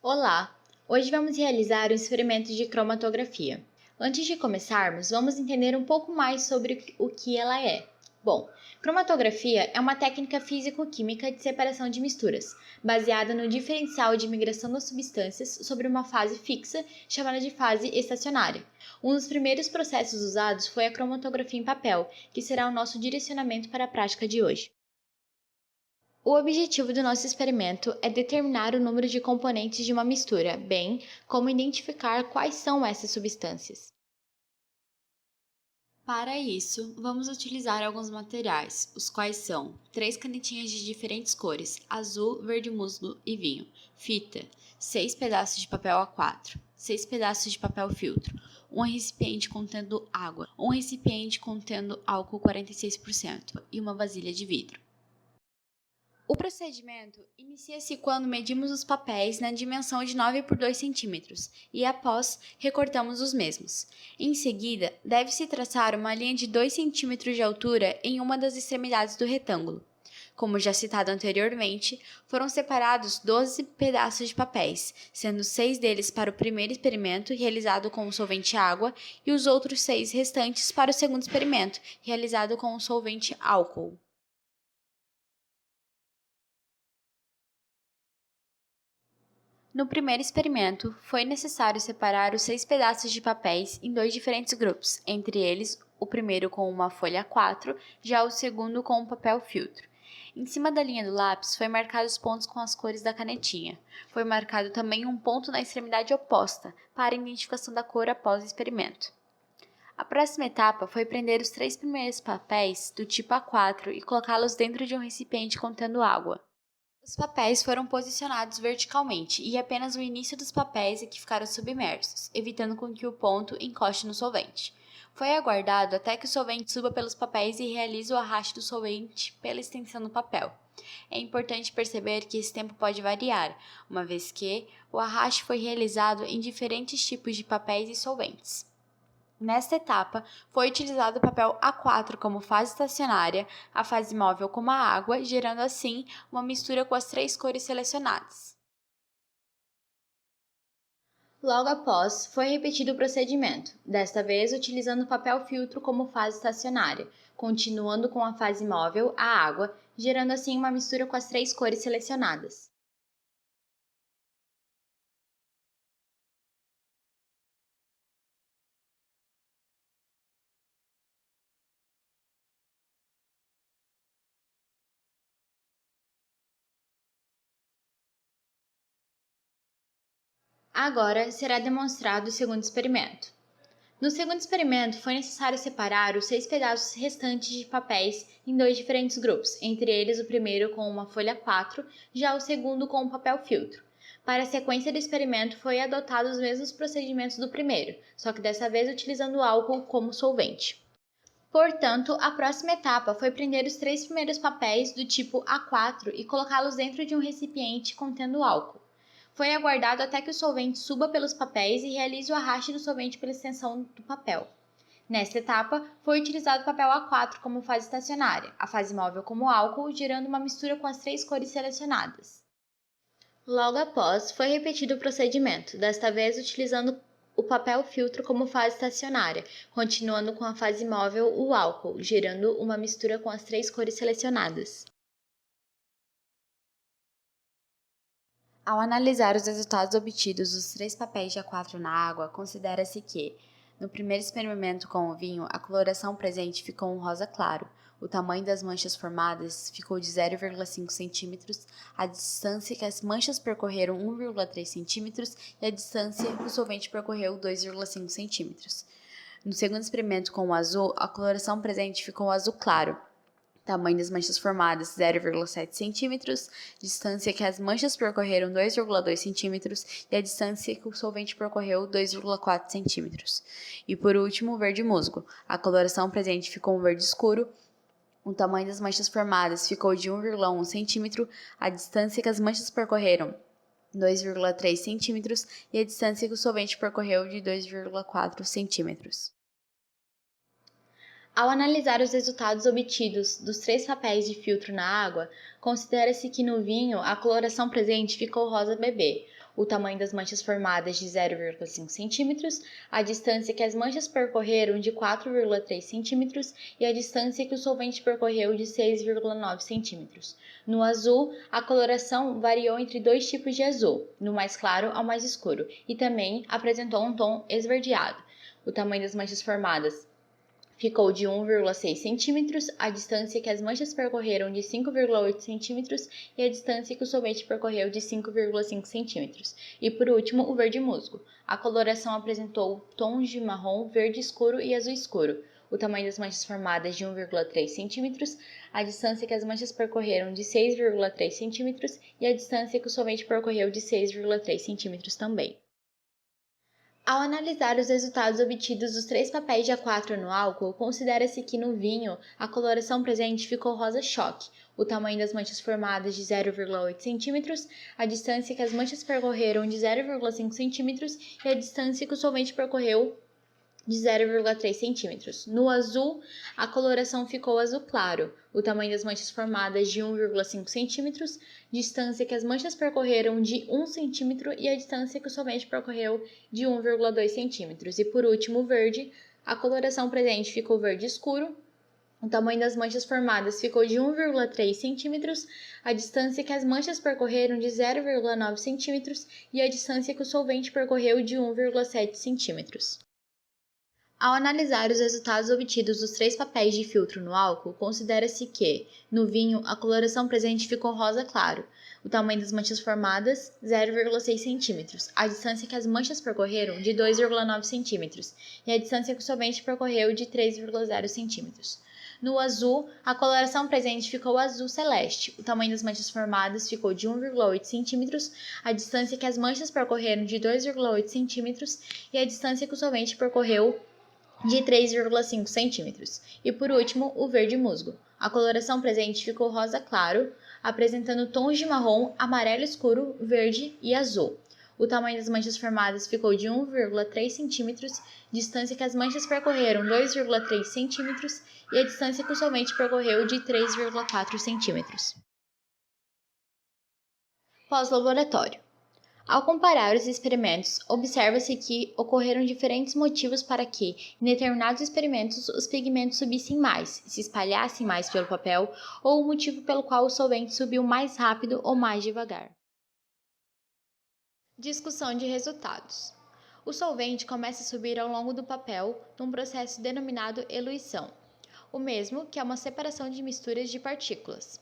Olá! Hoje vamos realizar um experimento de cromatografia. Antes de começarmos, vamos entender um pouco mais sobre o que ela é. Bom, cromatografia é uma técnica físico-química de separação de misturas, baseada no diferencial de migração das substâncias sobre uma fase fixa, chamada de fase estacionária. Um dos primeiros processos usados foi a cromatografia em papel, que será o nosso direcionamento para a prática de hoje. O objetivo do nosso experimento é determinar o número de componentes de uma mistura, bem como identificar quais são essas substâncias. Para isso, vamos utilizar alguns materiais, os quais são 3 canetinhas de diferentes cores, azul, verde musgo e vinho, fita, 6 pedaços de papel A4, 6 pedaços de papel filtro, um recipiente contendo água, um recipiente contendo álcool 46% e uma vasilha de vidro. O procedimento inicia-se quando medimos os papéis na dimensão de 9 por 2 centímetros e, após, recortamos os mesmos. Em seguida, deve-se traçar uma linha de 2 centímetros de altura em uma das extremidades do retângulo. Como já citado anteriormente, foram separados 12 pedaços de papéis, sendo 6 deles para o primeiro experimento, realizado com o solvente água, e os outros 6 restantes para o segundo experimento, realizado com o solvente álcool. No primeiro experimento, foi necessário separar os 6 pedaços de papéis em 2 diferentes grupos, entre eles o primeiro com uma folha A4, já o segundo com um papel filtro. Em cima da linha do lápis foi marcado os pontos com as cores da canetinha. Foi marcado também um ponto na extremidade oposta, para a identificação da cor após o experimento. A próxima etapa foi prender os 3 primeiros papéis do tipo A4 e colocá-los dentro de um recipiente contendo água. Os papéis foram posicionados verticalmente e apenas o início dos papéis é que ficaram submersos, evitando com que o ponto encoste no solvente. Foi aguardado até que o solvente suba pelos papéis e realize o arraste do solvente pela extensão do papel. É importante perceber que esse tempo pode variar, uma vez que o arraste foi realizado em diferentes tipos de papéis e solventes. Nesta etapa, foi utilizado o papel A4 como fase estacionária, a fase móvel como a água, gerando assim uma mistura com as 3 cores selecionadas. Logo após, foi repetido o procedimento, desta vez utilizando o papel filtro como fase estacionária, continuando com a fase móvel, a água, gerando assim uma mistura com as 3 cores selecionadas. Agora será demonstrado o segundo experimento. No segundo experimento, foi necessário separar os 6 pedaços restantes de papéis em 2 diferentes grupos, entre eles o primeiro com uma folha 4, já o segundo com um papel filtro. Para a sequência do experimento, foi adotado os mesmos procedimentos do primeiro, só que dessa vez utilizando o álcool como solvente. Portanto, a próxima etapa foi prender os 3 primeiros papéis do tipo A4 e colocá-los dentro de um recipiente contendo álcool. Foi aguardado até que o solvente suba pelos papéis e realize o arraste do solvente pela extensão do papel. Nesta etapa, foi utilizado o papel A4 como fase estacionária, a fase móvel como álcool, gerando uma mistura com as 3 cores selecionadas. Logo após, foi repetido o procedimento, desta vez utilizando o papel filtro como fase estacionária, continuando com a fase móvel, o álcool, gerando uma mistura com as 3 cores selecionadas. Ao analisar os resultados obtidos dos 3 papéis de A4 na água, considera-se que, no primeiro experimento com o vinho, a coloração presente ficou um rosa claro, o tamanho das manchas formadas ficou de 0,5 cm, a distância que as manchas percorreram 1,3 cm e a distância que o solvente percorreu 2,5 cm. No segundo experimento com o azul, a coloração presente ficou azul claro, tamanho das manchas formadas 0,7 cm, distância que as manchas percorreram 2,2 cm e a distância que o solvente percorreu 2,4 cm. E por último, o verde musgo. A coloração presente ficou um verde escuro, o tamanho das manchas formadas ficou de 1,1 cm, a distância que as manchas percorreram 2,3 cm e a distância que o solvente percorreu de 2,4 cm. Ao analisar os resultados obtidos dos 3 papéis de filtro na água, considera-se que no vinho a coloração presente ficou rosa bebê, o tamanho das manchas formadas de 0,5 cm, a distância que as manchas percorreram de 4,3 cm e a distância que o solvente percorreu de 6,9 cm. No azul, a coloração variou entre dois tipos de azul, no mais claro ao mais escuro, e também apresentou um tom esverdeado. O tamanho das manchas formadas ficou de 1,6 cm, a distância que as manchas percorreram de 5,8 cm e a distância que o solvente percorreu de 5,5 cm. E por último, o verde musgo. A coloração apresentou tons de marrom, verde escuro e azul escuro. O tamanho das manchas formadas de 1,3 cm, a distância que as manchas percorreram de 6,3 cm e a distância que o solvente percorreu de 6,3 cm também. Ao analisar os resultados obtidos dos 3 papéis de A4 no álcool, considera-se que no vinho a coloração presente ficou rosa choque, o tamanho das manchas formadas de 0,8 cm, a distância que as manchas percorreram de 0,5 cm e a distância que o solvente percorreu de 0,3 cm. No azul, a coloração ficou azul claro, o tamanho das manchas formadas de 1,5 cm, distância que as manchas percorreram de 1 cm e a distância que o solvente percorreu de 1,2 cm. E por último, o verde, a coloração presente ficou verde escuro, o tamanho das manchas formadas ficou de 1,3 cm, a distância que as manchas percorreram de 0,9 cm e a distância que o solvente percorreu de 1,7 cm. Ao analisar os resultados obtidos dos 3 papéis de filtro no álcool, considera-se que, no vinho, a coloração presente ficou rosa claro, o tamanho das manchas formadas, 0,6 cm, a distância que as manchas percorreram, de 2,9 cm, e a distância que o solvente percorreu, de 3,0 cm. No azul, a coloração presente ficou azul celeste, o tamanho das manchas formadas ficou de 1,8 cm, a distância que as manchas percorreram, de 2,8 cm, e a distância que o solvente percorreu, de 3,5 cm. E por último, o verde musgo. A coloração presente ficou rosa claro, apresentando tons de marrom, amarelo escuro, verde e azul. O tamanho das manchas formadas ficou de 1,3 cm, distância que as manchas percorreram 2,3 cm e a distância que o solvente percorreu de 3,4 cm. Pós-laboratório. Ao comparar os experimentos, observa-se que ocorreram diferentes motivos para que, em determinados experimentos, os pigmentos subissem mais, se espalhassem mais pelo papel, ou o motivo pelo qual o solvente subiu mais rápido ou mais devagar. Discussão de resultados. O solvente começa a subir ao longo do papel num processo denominado eluição, o mesmo que é uma separação de misturas de partículas.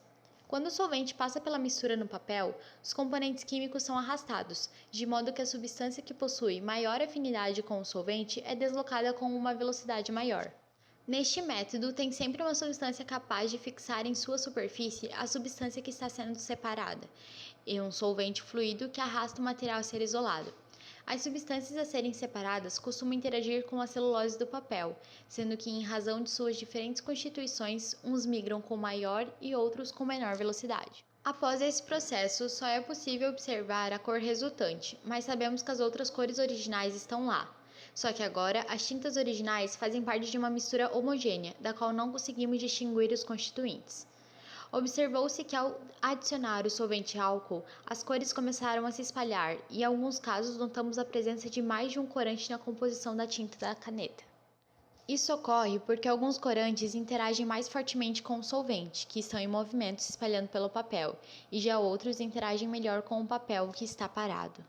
Quando o solvente passa pela mistura no papel, os componentes químicos são arrastados, de modo que a substância que possui maior afinidade com o solvente é deslocada com uma velocidade maior. Neste método, tem sempre uma substância capaz de fixar em sua superfície a substância que está sendo separada, e um solvente fluido que arrasta o material a ser isolado. As substâncias a serem separadas costumam interagir com a celulose do papel, sendo que, em razão de suas diferentes constituições, uns migram com maior e outros com menor velocidade. Após esse processo, só é possível observar a cor resultante, mas sabemos que as outras cores originais estão lá. Só que agora, as tintas originais fazem parte de uma mistura homogênea, da qual não conseguimos distinguir os constituintes. Observou-se que ao adicionar o solvente álcool, as cores começaram a se espalhar e em alguns casos notamos a presença de mais de um corante na composição da tinta da caneta. Isso ocorre porque alguns corantes interagem mais fortemente com o solvente, que estão em movimento se espalhando pelo papel, e já outros interagem melhor com o papel, que está parado.